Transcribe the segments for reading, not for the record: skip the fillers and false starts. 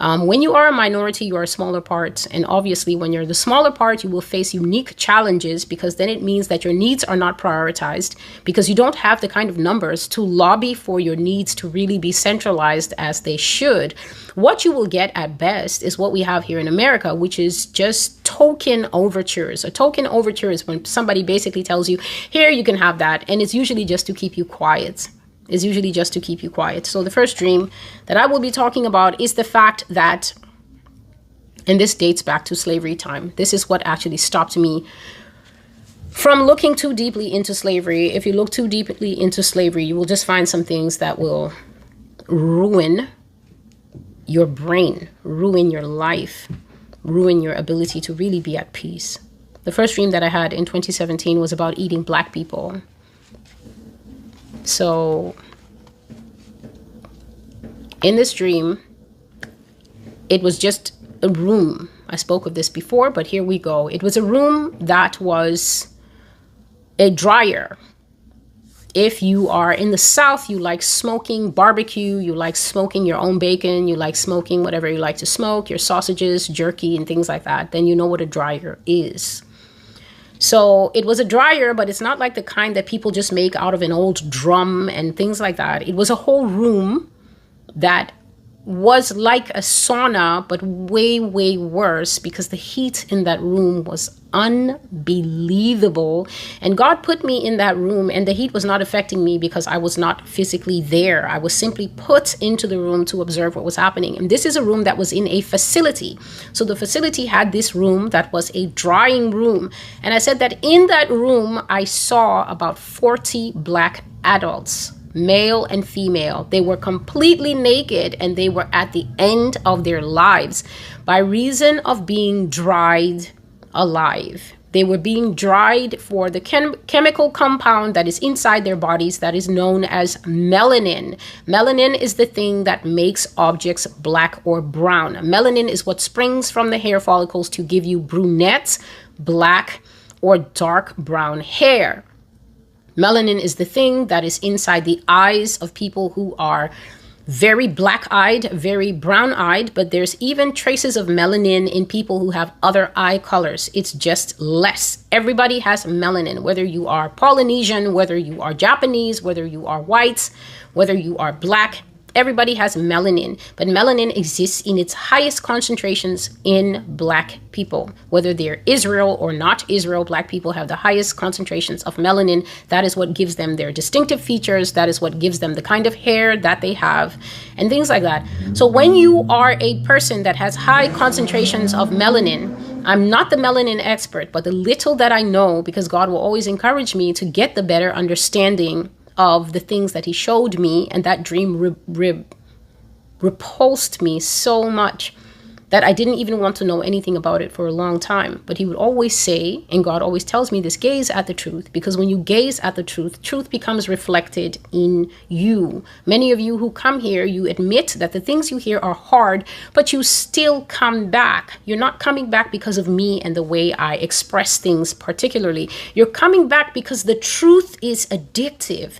When you are a minority, you are a smaller part. And obviously, when you're the smaller part, you will face unique challenges, because then it means that your needs are not prioritized, because you don't have the kind of numbers to lobby for your needs to really be centralized as they should. What you will get at best is what we have here in America, which is just token overtures. A token overture is when somebody basically tells you, here, you can have that. And it's usually just to keep you quiet. Is usually just to keep you quiet. So the first dream that I will be talking about is the fact that, and this dates back to slavery time. This is what actually stopped me from looking too deeply into slavery. If you look too deeply into slavery, you will just find some things that will ruin your brain, ruin your life, ruin your ability to really be at peace. The first dream that I had in 2017 was about eating Black people. So in this dream, it was just a room. I spoke of this before, but here we go. It was a room that was a dryer. If you are in the South, you like smoking barbecue, you like smoking your own bacon, you like smoking whatever you like to smoke, your sausages, jerky, and things like that, then you know what a dryer is. So it was a dryer, but it's not like the kind that people just make out of an old drum and things like that. It was a whole room that was like a sauna, but way, way worse, because the heat in that room was unbelievable. And God put me in that room, and the heat was not affecting me because I was not physically there. I was simply put into the room to observe what was happening. And this is a room that was in a facility. So the facility had this room that was a drying room. And I said that in that room, I saw about 40 Black adults, male and female. They were completely naked, and they were at the end of their lives by reason of being dried alive. They were being dried for the chemical compound that is inside their bodies that is known as melanin. Melanin is the thing that makes objects black or brown. Melanin is what springs from the hair follicles to give you brunette, black, or dark brown hair. Melanin is the thing that is inside the eyes of people who are very black-eyed, very brown-eyed, but there's even traces of melanin in people who have other eye colors. It's just less. Everybody has melanin, whether you are Polynesian, whether you are Japanese, whether you are white, whether you are Black. Everybody has melanin, but melanin exists in its highest concentrations in Black people. Whether they're Israel or not Israel, Black people have the highest concentrations of melanin. That is what gives them their distinctive features. That is what gives them the kind of hair that they have and things like that. So when you are a person that has high concentrations of melanin, I'm not the melanin expert, but the little that I know, because God will always encourage me to get the better understanding of the things that he showed me, and that dream repulsed me so much that I didn't even want to know anything about it for a long time. But he would always say, and God always tells me this, gaze at the truth, because when you gaze at the truth, truth becomes reflected in you. Many of you who come here, you admit that the things you hear are hard, but you still come back. You're not coming back because of me and the way I express things particularly. You're coming back because the truth is addictive.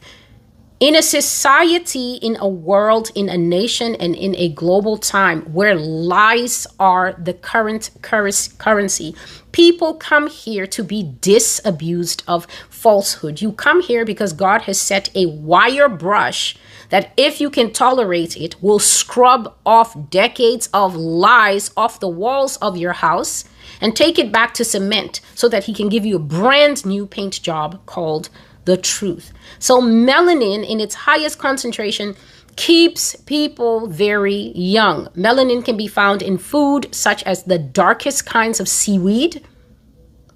In a society, in a world, in a nation, and in a global time where lies are the current currency, people come here to be disabused of falsehood. You come here because God has set a wire brush that, if you can tolerate it, will scrub off decades of lies off the walls of your house and take it back to cement so that he can give you a brand new paint job called the truth. So melanin in its highest concentration keeps people very young. Melanin can be found in food such as the darkest kinds of seaweed.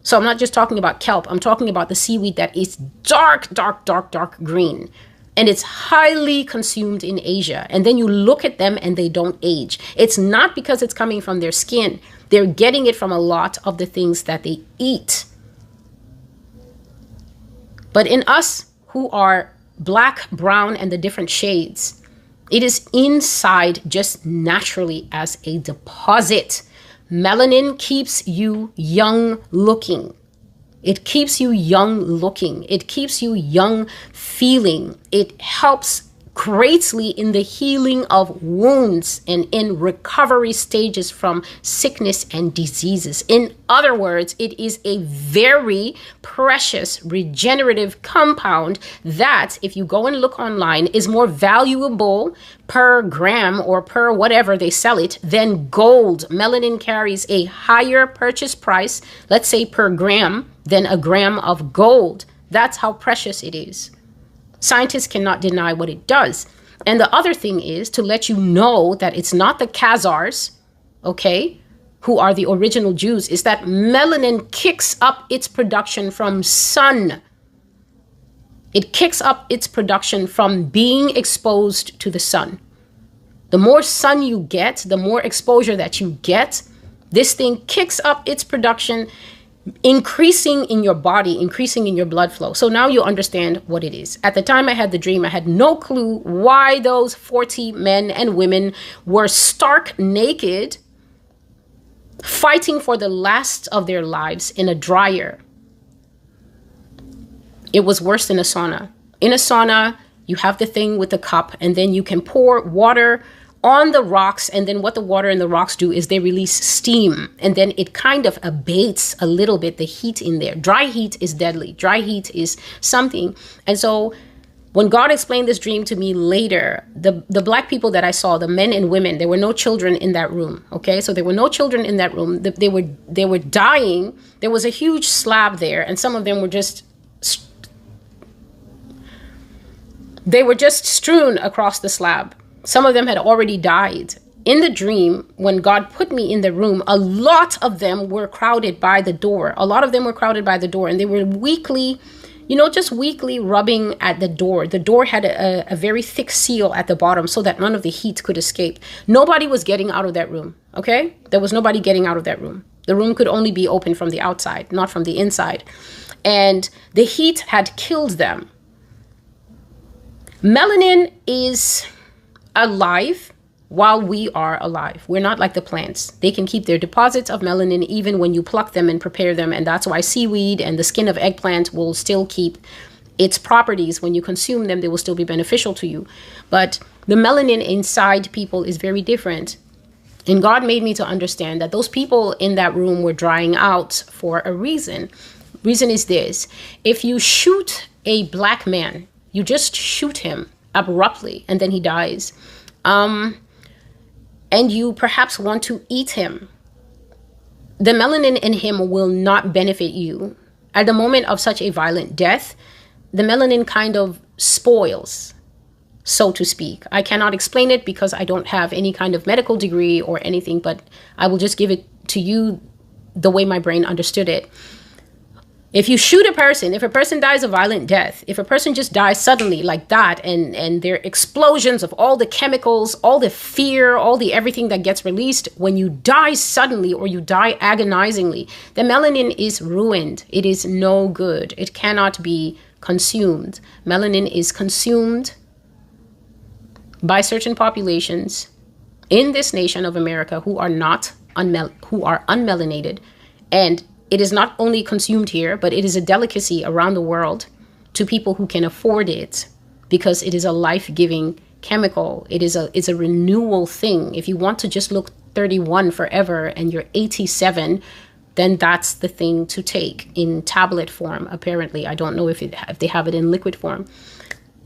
So I'm not just talking about kelp. I'm talking about the seaweed that is dark green. And it's highly consumed in Asia. And then you look at them and they don't age. It's not because it's coming from their skin. They're getting it from a lot of the things that they eat. But in us who are black, brown, and the different shades, it is inside just naturally as a deposit. Melanin keeps you young looking. It keeps you young looking. It keeps you young feeling. It helps greatly in the healing of wounds and in recovery stages from sickness and diseases. In other words, it is a very precious regenerative compound that, if you go and look online, is more valuable per gram or per whatever they sell it than gold. Melanin carries a higher purchase price, let's say per gram, than a gram of gold. That's how precious it is. Scientists cannot deny what it does. And the other thing is to let you know that it's not the Khazars, okay, who are the original Jews, is that melanin kicks up its production from sun. It kicks up its production from being exposed to the sun. The more sun you get, the more exposure that you get, this thing kicks up its production, increasing in your body, increasing in your blood flow. So now you understand what it is. At the time I had the dream, I had no clue why those 40 men and women were stark naked, fighting for the last of their lives in a dryer. It was worse than a sauna. In a sauna, you have the thing with the cup, and then you can pour water on the rocks, and then what the water and the rocks do is they release steam, and then it kind of abates a little bit the heat in there. Dry heat is deadly. Dry heat is something. And so when God explained this dream to me later, the black people that I saw, the men and women, there were no children in that room. Okay, so there were no children in that room. They were dying. There was a huge slab there, and some of them were just strewn across the slab. Some of them had already died. In the dream, when God put me in the room, a lot of them were crowded by the door. A lot of them were crowded by the door, and they were weakly, just weakly rubbing at the door. The door had a very thick seal at the bottom so that none of the heat could escape. Nobody was getting out of that room, okay? There was nobody getting out of that room. The room could only be opened from the outside, not from the inside. And the heat had killed them. Melanin is alive while we are alive. We're not like the plants. They can keep their deposits of melanin even when you pluck them and prepare them. And that's why seaweed and the skin of eggplant will still keep its properties. When you consume them, they will still be beneficial to you. But the melanin inside people is very different. And God made me to understand that those people in that room were drying out for a reason. Reason is this: if you shoot a black man, you just shoot him abruptly and then he dies. And you perhaps want to eat him. The melanin in him will not benefit you. At the moment of such a violent death, the melanin kind of spoils, so to speak. I cannot explain it because I don't have any kind of medical degree or anything, but I will just give it to you the way my brain understood it. If you shoot a person, if a person dies a violent death, if a person just dies suddenly like that, and there are explosions of all the chemicals, all the fear, all the everything that gets released, when you die suddenly or you die agonizingly, the melanin is ruined. It is no good. It cannot be consumed. Melanin is consumed by certain populations in this nation of America who are unmelanated, and it is not only consumed here, but it is a delicacy around the world to people who can afford it, because it is a life-giving chemical. It's a renewal thing. If you want to just look 31 forever and you're 87, then that's the thing to take in tablet form, apparently. I don't know if they have it in liquid form.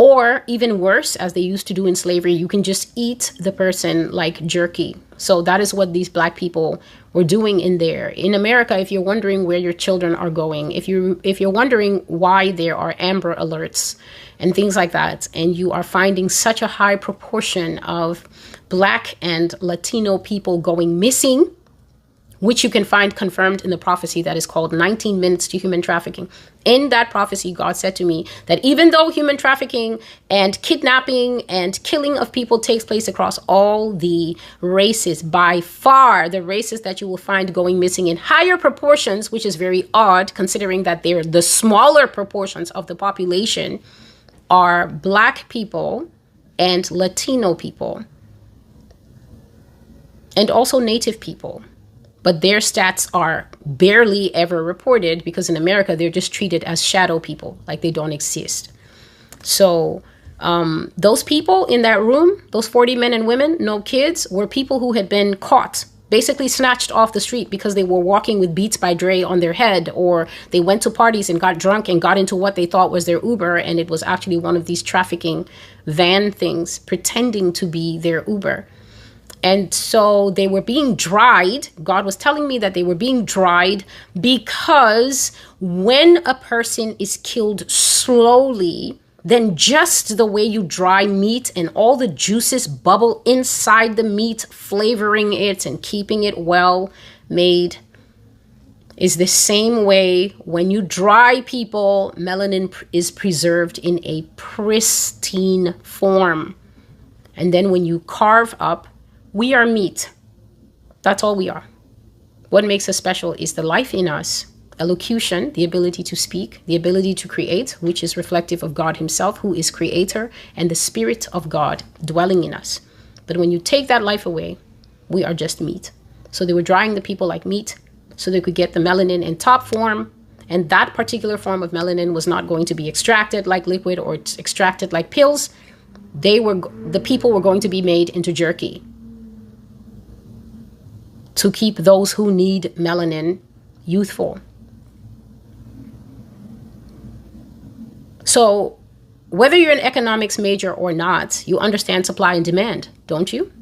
Or even worse, as they used to do in slavery, you can just eat the person like jerky. So that is what these black people were doing in there. In America, if you're wondering where your children are going, if you're wondering why there are Amber Alerts and things like that, and you are finding such a high proportion of black and Latino people going missing, which you can find confirmed in the prophecy that is called 19 Minutes to Human Trafficking. In that prophecy, God said to me that even though human trafficking and kidnapping and killing of people takes place across all the races, by far the races that you will find going missing in higher proportions, which is very odd considering that they're the smaller proportions of the population, are black people and Latino people, and also Native people. But their stats are barely ever reported because in America, they're just treated as shadow people, like they don't exist. So Those people in that room, those 40 men and women, no kids, were people who had been caught, basically snatched off the street because they were walking with Beats by Dre on their head, or they went to parties and got drunk and got into what they thought was their Uber, and it was actually one of these trafficking van things pretending to be their Uber. And so they were being dried. God was telling me that they were being dried because when a person is killed slowly, then just the way you dry meat and all the juices bubble inside the meat, flavoring it and keeping it well made, is the same way when you dry people, melanin is preserved in a pristine form. And then when you carve up, we are meat. That's all we are. What makes us special is the life in us, elocution, the ability to speak, the ability to create, which is reflective of God himself, who is creator, and the spirit of God dwelling in us. But when you take that life away, we are just meat. So they were drying the people like meat so they could get the melanin in top form. And that particular form of melanin was not going to be extracted like liquid or extracted like pills. The people were going to be made into jerky to keep those who need melanin youthful. So whether you're an economics major or not, you understand supply and demand, don't you?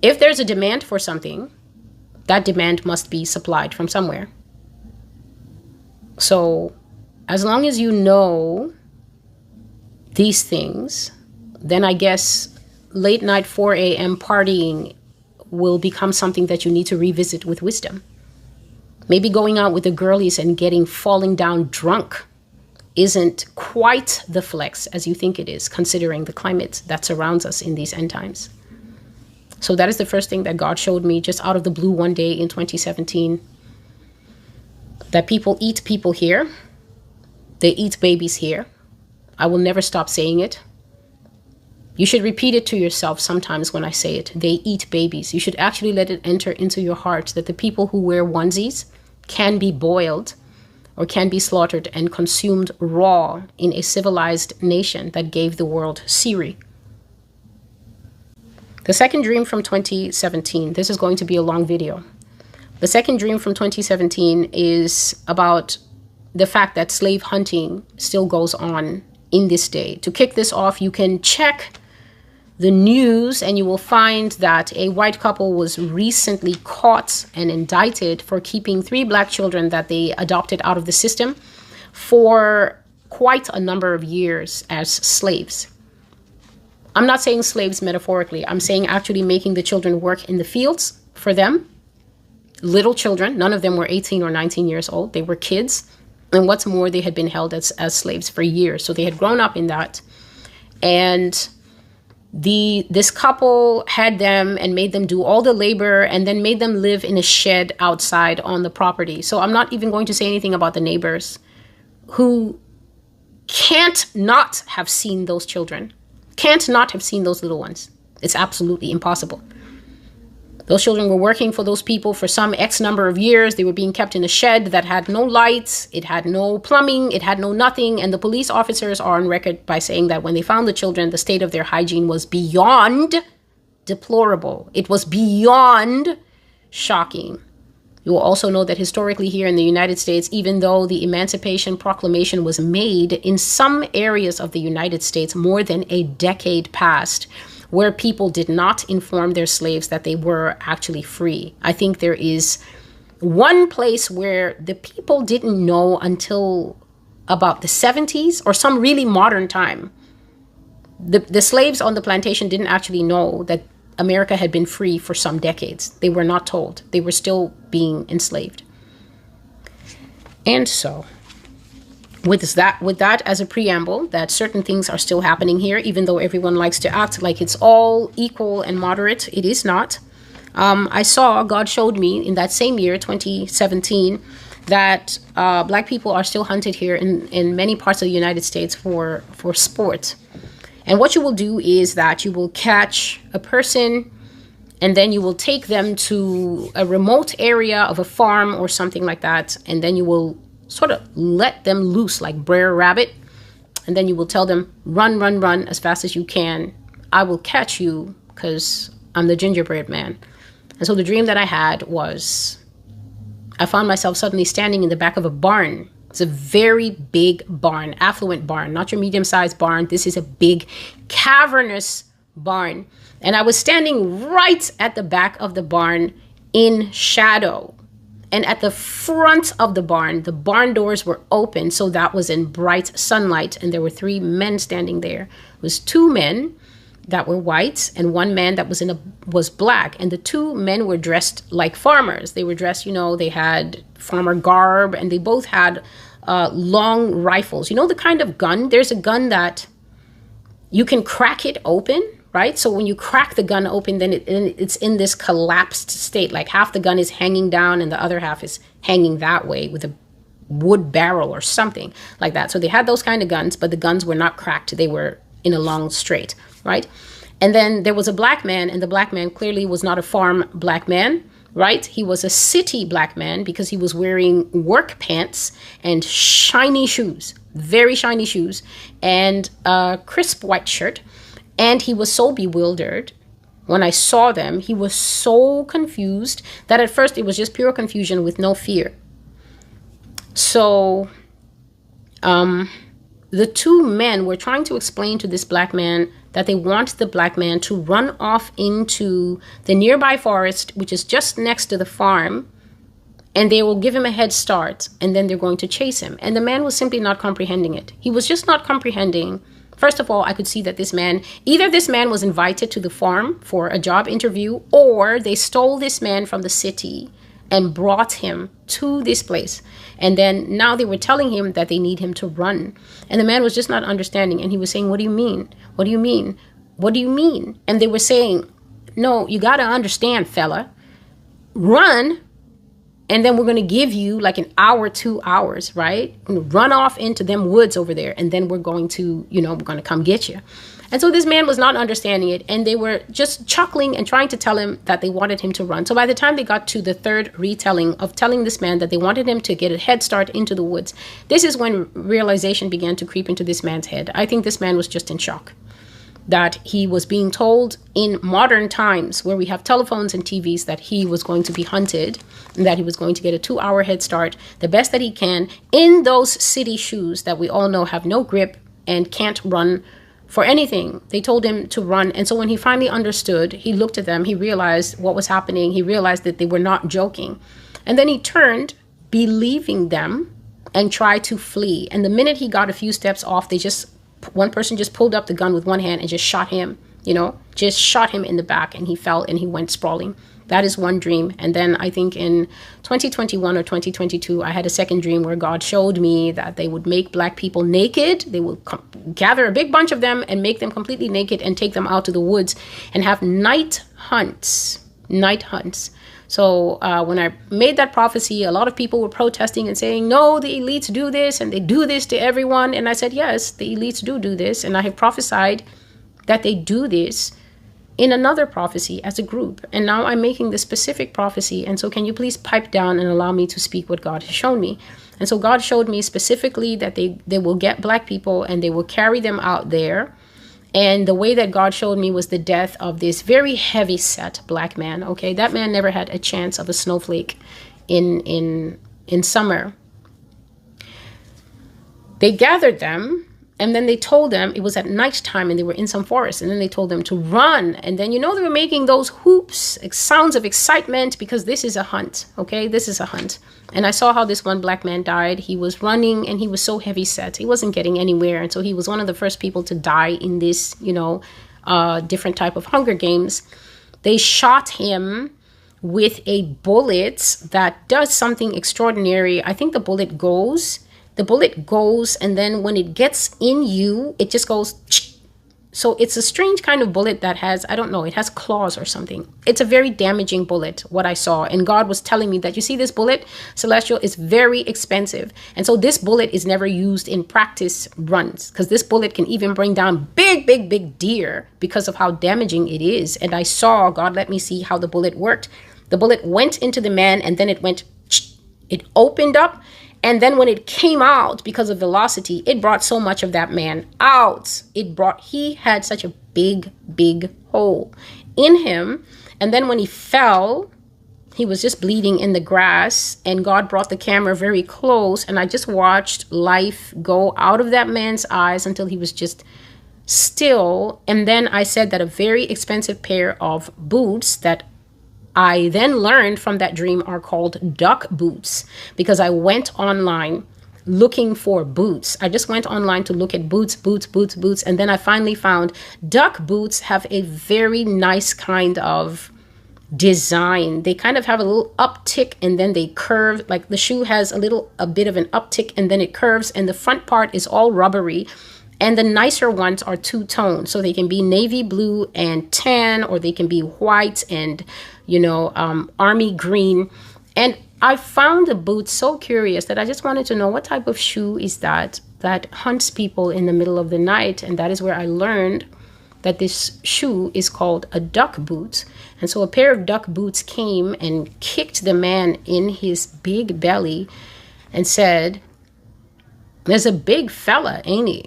If there's a demand for something, that demand must be supplied from somewhere. So as long as you know these things, then I guess late night 4 a.m. partying will become something that you need to revisit with wisdom. Maybe going out with the girlies and falling down drunk isn't quite the flex as you think it is, considering the climate that surrounds us in these end times. So that is the first thing that God showed me just out of the blue one day in 2017. That people eat people here. They eat babies here. I will never stop saying it. You should repeat it to yourself sometimes when I say it. They eat babies. You should actually let it enter into your heart that the people who wear onesies can be boiled or can be slaughtered and consumed raw in a civilized nation that gave the world Siri. The second dream from 2017, this is going to be a long video. The second dream from 2017 is about the fact that slave hunting still goes on in this day. To kick this off, you can check the news and you will find that a white couple was recently caught and indicted for keeping 3 black children that they adopted out of the system for quite a number of years as slaves. I'm not saying slaves metaphorically. I'm saying actually making the children work in the fields for them. Little children, none of them were 18 or 19 years old. They were kids. And what's more, they had been held as slaves for years. So they had grown up in that. And this couple had them and made them do all the labor and then made them live in a shed outside on the property. So I'm not even going to say anything about the neighbors who can't not have seen those children, can't not have seen those little ones. It's absolutely impossible. Those children were working for those people for some X number of years. They were being kept in a shed that had no lights. It had no plumbing. It had no nothing. And the police officers are on record by saying that when they found the children, the state of their hygiene was beyond deplorable. It was beyond shocking. You will also know that historically here in the United States, even though the Emancipation Proclamation was made in some areas of the United States more than a decade past, where people did not inform their slaves that they were actually free. I think there is one place where the people didn't know until about the 70s or some really modern time. The slaves on the plantation didn't actually know that America had been free for some decades. They were not told. They were still being enslaved. And so with that as a preamble, that certain things are still happening here, even though everyone likes to act like it's all equal and moderate. It is not. God showed me in that same year, 2017, that black people are still hunted here in many parts of the United States for sport. And what you will do is that you will catch a person and then you will take them to a remote area of a farm or something like that. And then you will sort of let them loose like Brer Rabbit And then you will tell them, run, run, run as fast as you can. I will catch you because I'm the gingerbread man. And so the dream that I had was I found myself suddenly standing in the back of a barn. It's a very big barn, affluent barn, not your medium-sized barn. This is a big, cavernous barn. And I was standing right at the back of the barn in shadow. And at the front of the barn doors were open. So that was in bright sunlight. And there were 3 men standing there. It was 2 men that were white and 1 man that was black. And the 2 men were dressed like farmers. They were dressed, they had farmer garb, and they both had long rifles. You know the kind of gun? There's a gun that you can crack it open, right? So when you crack the gun open, then it's in this collapsed state. Like half the gun is hanging down and the other half is hanging that way with a wood barrel or something like that. So they had those kind of guns, but the guns were not cracked. They were in a long straight, right? And then there was a black man, and the black man clearly was not a farm black man, right? He was a city black man because he was wearing work pants and shiny shoes, very shiny shoes, and a crisp white shirt. And he was so bewildered when I saw them. He was so confused that at first it was just pure confusion with no fear. So the 2 men were trying to explain to this black man that they want the black man to run off into the nearby forest, which is just next to the farm, and they will give him a head start, and then they're going to chase him. And the man was simply not comprehending it. He was just not comprehending. First of all, I could see that either this man was invited to the farm for a job interview, or they stole this man from the city and brought him to this place. And then now they were telling him that they need him to run. And the man was just not understanding. And he was saying, what do you mean? What do you mean? What do you mean? And they were saying, no, you got to understand, fella. Run. And then we're going to give you like an hour, 2 hours, right? Run off into them woods over there. And then we're going to, we're going to come get you. And so this man was not understanding it. And they were just chuckling and trying to tell him that they wanted him to run. So by the time they got to the 3rd retelling of telling this man that they wanted him to get a head start into the woods, this is when realization began to creep into this man's head. I think this man was just in shock that he was being told in modern times where we have telephones and TVs that he was going to be hunted and that he was going to get a 2-hour head start, the best that he can, in those city shoes that we all know have no grip and can't run for anything. They told him to run. And so when he finally understood, he looked at them, he realized what was happening. He realized that they were not joking. And then he turned, believing them, and tried to flee. And the minute he got a few steps off, one person just pulled up the gun with one hand and just shot him, just shot him in the back, and he fell and he went sprawling. That is one dream. And then I think in 2021 or 2022, I had a second dream where God showed me that they would make black people naked. They would gather a big bunch of them and make them completely naked and take them out to the woods and have night hunts. So when I made that prophecy, a lot of people were protesting and saying, no, the elites do this and they do this to everyone. And I said, yes, the elites do this. And I have prophesied that they do this in another prophecy as a group. And now I'm making the specific prophecy. And so can you please pipe down and allow me to speak what God has shown me? And so God showed me specifically that they will get black people and they will carry them out there. And the way that God showed me was the death of this very heavy set black man. Okay, that man never had a chance of a snowflake in summer. They gathered them. And then they told them, it was at nighttime and they were in some forest. And then they told them to run. And then, they were making those whoops, sounds of excitement, because this is a hunt. Okay, this is a hunt. And I saw how this one black man died. He was running and he was so heavy set. He wasn't getting anywhere. And so he was one of the first people to die in this, different type of Hunger Games. They shot him with a bullet that does something extraordinary. I think the bullet goes, and then when it gets in you, it just goes. So it's a strange kind of bullet that has, I don't know, it has claws or something. It's a very damaging bullet, what I saw. And God was telling me that, you see this bullet, Celestial, is very expensive. And so this bullet is never used in practice runs, because this bullet can even bring down big deer because of how damaging it is. And I saw, God let me see how the bullet worked. The bullet went into the man and then it opened up. And then when it came out, because of velocity, it brought so much of that man out. He had such a big, big hole in him. And then when he fell, he was just bleeding in the grass, and God brought the camera very close, and I just watched life go out of that man's eyes until he was just still. And then I said that a very expensive pair of boots that I then learned from that dream are called duck boots, because I went online looking for boots. I just went online to look at boots, and then I finally found duck boots have a very nice kind of design. They kind of have a little uptick and then they curve, like the shoe has a bit of an uptick and then it curves, and the front part is all rubbery. And the nicer ones are two-tone, so they can be navy blue and tan, or they can be white and, army green. And I found the boots so curious that I just wanted to know what type of shoe is that hunts people in the middle of the night. And that is where I learned that this shoe is called a duck boot. And so a pair of duck boots came and kicked the man in his big belly and said, "There's a big fella, ain't he?"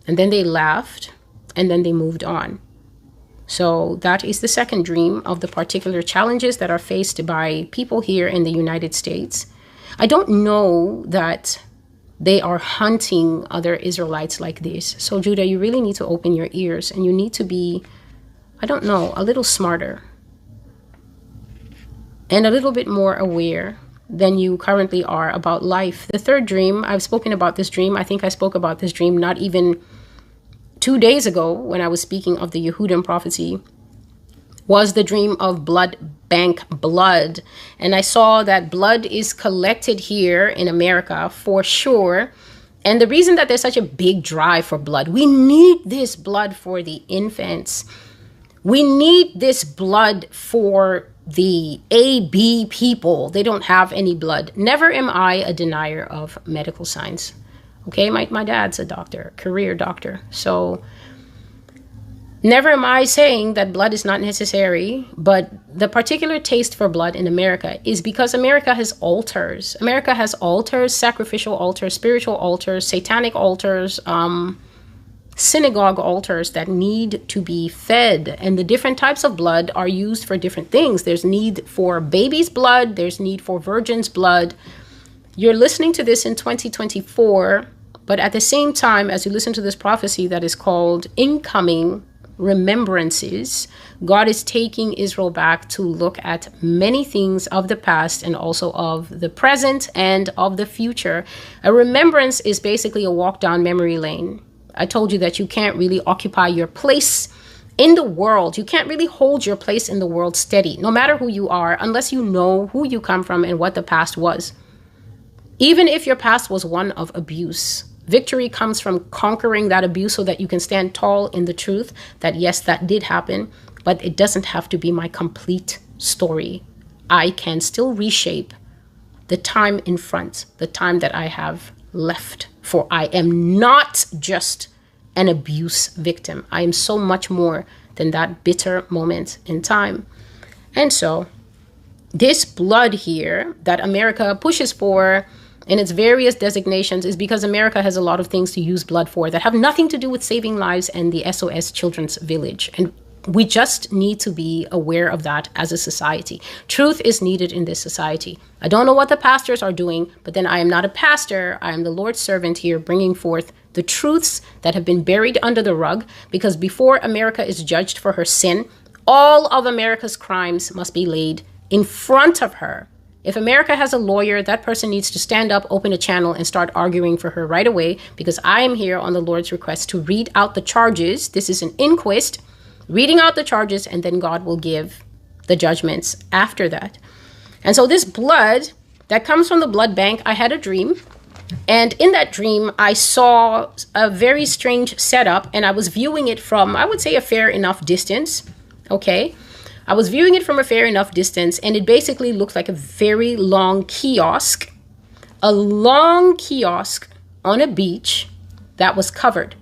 And then they laughed, and then they moved on. So that is the second dream of the particular challenges that are faced by people here in the United States. I don't know that they are hunting other Israelites like this. So Judah, you really need to open your ears, and you need to be, a little smarter and a little bit more aware than you currently are about life. The third dream, I've spoken about this dream. I think I spoke about this dream not even 2 days ago when I was speaking of the Yehudim prophecy, was the dream of blood bank blood. And I saw that blood is collected here in America for sure. And the reason that there's such a big drive for blood, we need this blood for the infants. We need this blood for the AB people. They don't have any blood. Never am I a denier of medical science. Okay, my dad's a doctor, career doctor. So never am I saying that blood is not necessary, but the particular taste for blood in America is because America has altars. America has altars, sacrificial altars, spiritual altars, satanic altars, synagogue altars that need to be fed. And the different types of blood are used for different things. There's need for baby's blood. There's need for virgin's blood. You're listening to this in 2024, but at the same time, as you listen to this prophecy that is called Incoming Remembrances, God is taking Israel back to look at many things of the past and also of the present and of the future. A remembrance is basically a walk down memory lane. I told you that you can't really occupy your place in the world. You can't really hold your place in the world steady, no matter who you are, unless you know who you come from and what the past was. Even if your past was one of abuse, victory comes from conquering that abuse so that you can stand tall in the truth that, yes, that did happen, but it doesn't have to be my complete story. I can still reshape the time in front, the time that I have left, for I am not just an abuse victim. I am so much more than that bitter moment in time. And so this blood here that America pushes for in its various designations is because America has a lot of things to use blood for that have nothing to do with saving lives and the SOS Children's Village. And we just need to be aware of that as a society. Truth is needed in this society. I don't know what the pastors are doing, but then I am not a pastor. I am the Lord's servant here, bringing forth the truths that have been buried under the rug, because before America is judged for her sin, all of America's crimes must be laid in front of her. If America has a lawyer, that person needs to stand up, open a channel, and start arguing for her right away, because I am here on the Lord's request to read out the charges. This is an inquest, reading out the charges, and then God will give the judgments after that. And so this blood that comes from the blood bank, I had a dream. And in that dream, I saw a very strange setup, and I was viewing it from, I would say, a fair enough distance. Okay. I was viewing it from a fair enough distance, and it basically looked like a very long kiosk on a beach that was covered.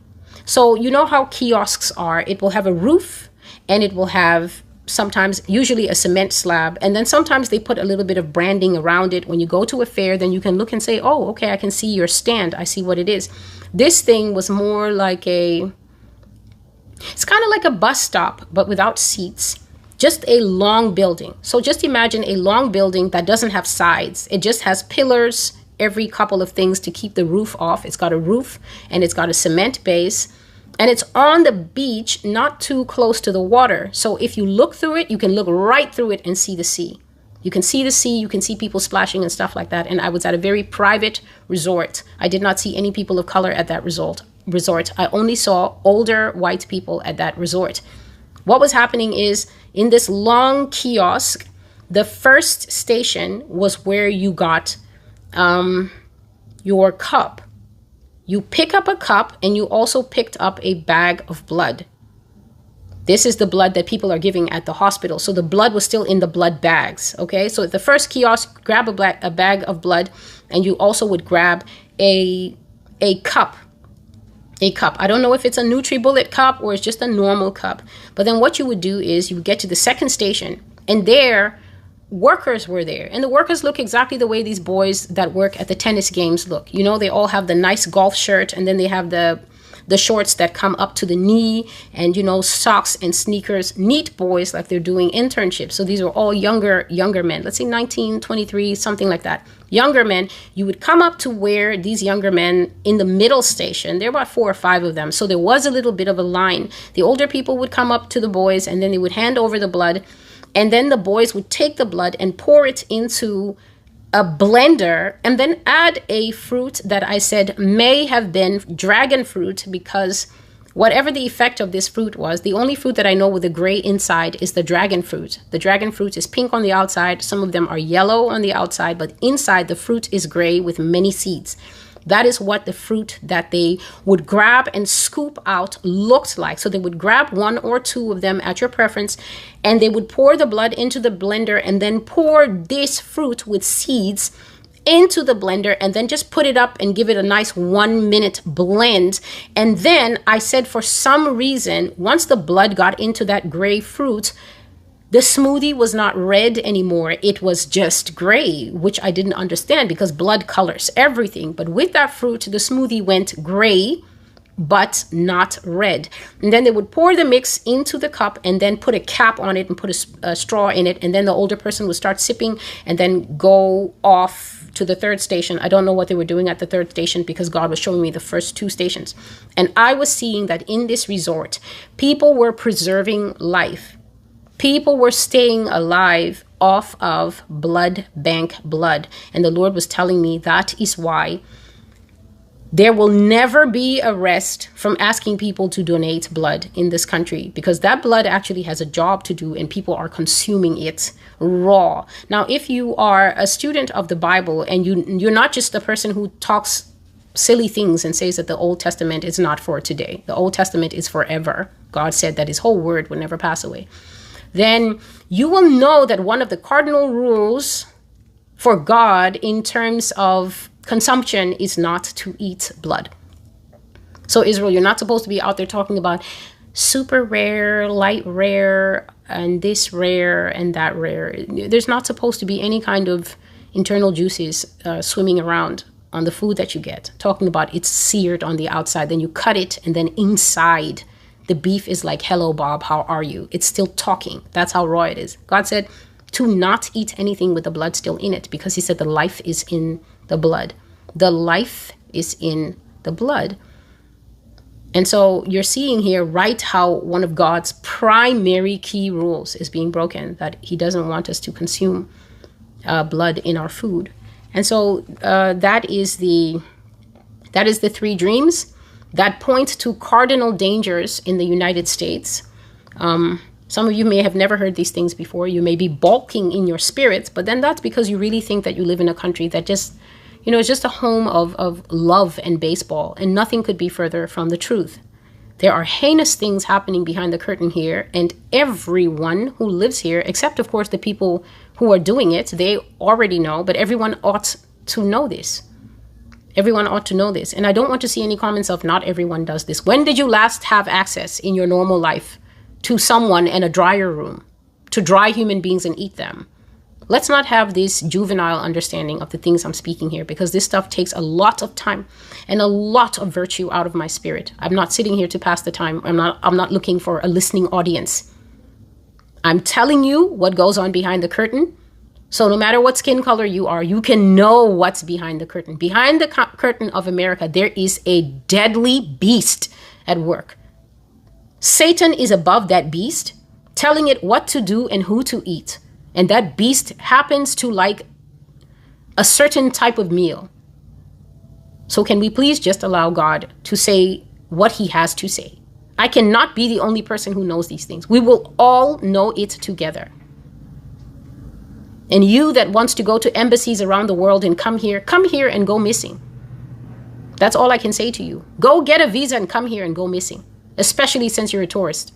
So you know how kiosks are. It will have a roof, and it will have sometimes, usually a cement slab. And then sometimes they put a little bit of branding around it. When you go to a fair, then you can look and say, oh, okay, I can see your stand. I see what it is. This thing was more like it's kind of like a bus stop, but without seats. Just a long building. So just imagine a long building that doesn't have sides. It just has pillars, every couple of things to keep the roof off. It's got a roof and it's got a cement base. And it's on the beach, not too close to the water. So if you look through it, you can look right through it and see the sea. You can see the sea, you can see people splashing and stuff like that. And I was at a very private resort. I did not see any people of color at that resort. I only saw older white people at that resort. What was happening is, in this long kiosk, the first station was where you got your cup. You pick up a cup, and you also picked up a bag of blood. This is the blood that people are giving at the hospital. So the blood was still in the blood bags, okay? So at the first kiosk, grab a bag of blood, and you also would grab a cup. A cup. I don't know if it's a NutriBullet cup or it's just a normal cup. But then what you would do is you would get to the second station, and there, workers were there. And the workers look exactly the way these boys that work at the tennis games look. You know, they all have the nice golf shirt, and then they have the shorts that come up to the knee, and, you know, socks and sneakers. Neat boys, like they're doing internships. So these are all younger men. Let's say 19, 23, something like that. Younger men. You would come up to where these younger men in the middle station, there were about 4 or 5 of them. So there was a little bit of a line. The older people would come up to the boys, and then they would hand over the blood. And then the boys would take the blood and pour it into a blender, and then add a fruit that I said may have been dragon fruit, because whatever the effect of this fruit was, the only fruit that I know with a gray inside is the dragon fruit. The dragon fruit is pink on the outside. Some of them are yellow on the outside, but inside the fruit is gray with many seeds. That is what the fruit that they would grab and scoop out looked like. So they would grab 1 or 2 of them at your preference, and they would pour the blood into the blender, and then pour this fruit with seeds into the blender, and then just put it up and give it a nice 1-minute blend. And then I said, for some reason, once the blood got into that gray fruit, the smoothie was not red anymore. It was just gray, which I didn't understand because blood colors everything. But with that fruit, the smoothie went gray, but not red. And then they would pour the mix into the cup and then put a cap on it and put a straw in it. And then the older person would start sipping and then go off to the third station. I don't know what they were doing at the third station because God was showing me the first 2 stations. And I was seeing that in this resort, people were preserving life. People were staying alive off of blood bank blood. And the Lord was telling me that is why there will never be a rest from asking people to donate blood in this country, because that blood actually has a job to do and people are consuming it raw. Now, if you are a student of the Bible and you're not just a person who talks silly things and says that the Old Testament is not for today, the Old Testament is forever. God said that his whole word would never pass away. Then you will know that one of the cardinal rules for God in terms of consumption is not to eat blood. So Israel, you're not supposed to be out there talking about super rare, light rare, and this rare and that rare. There's not supposed to be any kind of internal juices swimming around on the food that you get. Talking about it's seared on the outside, then you cut it, and then inside the beef is like, hello, Bob, how are you? It's still talking. That's how raw it is. God said to not eat anything with the blood still in it, because he said the life is in the blood. The life is in the blood. And so you're seeing here, right, how one of God's primary key rules is being broken, that he doesn't want us to consume blood in our food. And so that is the 3 dreams that point to cardinal dangers in the United States. Some of you may have never heard these things before. You may be balking in your spirits, but then that's because you really think that you live in a country that just, it's just a home of love and baseball, and nothing could be further from the truth. There are heinous things happening behind the curtain here, and everyone who lives here, except of course the people who are doing it, they already know, but everyone ought to know this. Everyone ought to know this. And I don't want to see any comments of not everyone does this. When did you last have access in your normal life to someone in a dryer room? to dry human beings and eat them. Let's not have this juvenile understanding of the things I'm speaking here, because this stuff takes a lot of time and a lot of virtue out of my spirit. I'm not sitting here to pass the time. I'm not looking for a listening audience. I'm telling you what goes on behind the curtain. So no matter what skin color you are, you can know what's behind the curtain. Behind the curtain of America, there is a deadly beast at work. Satan is above that beast, telling it what to do and who to eat. And that beast happens to like a certain type of meal. So can we please just allow God to say what he has to say? I cannot be the only person who knows these things. We will all know it together. And you that wants to go to embassies around the world and come here and go missing. That's all I can say to you. Go get a visa and come here and go missing, especially since you're a tourist.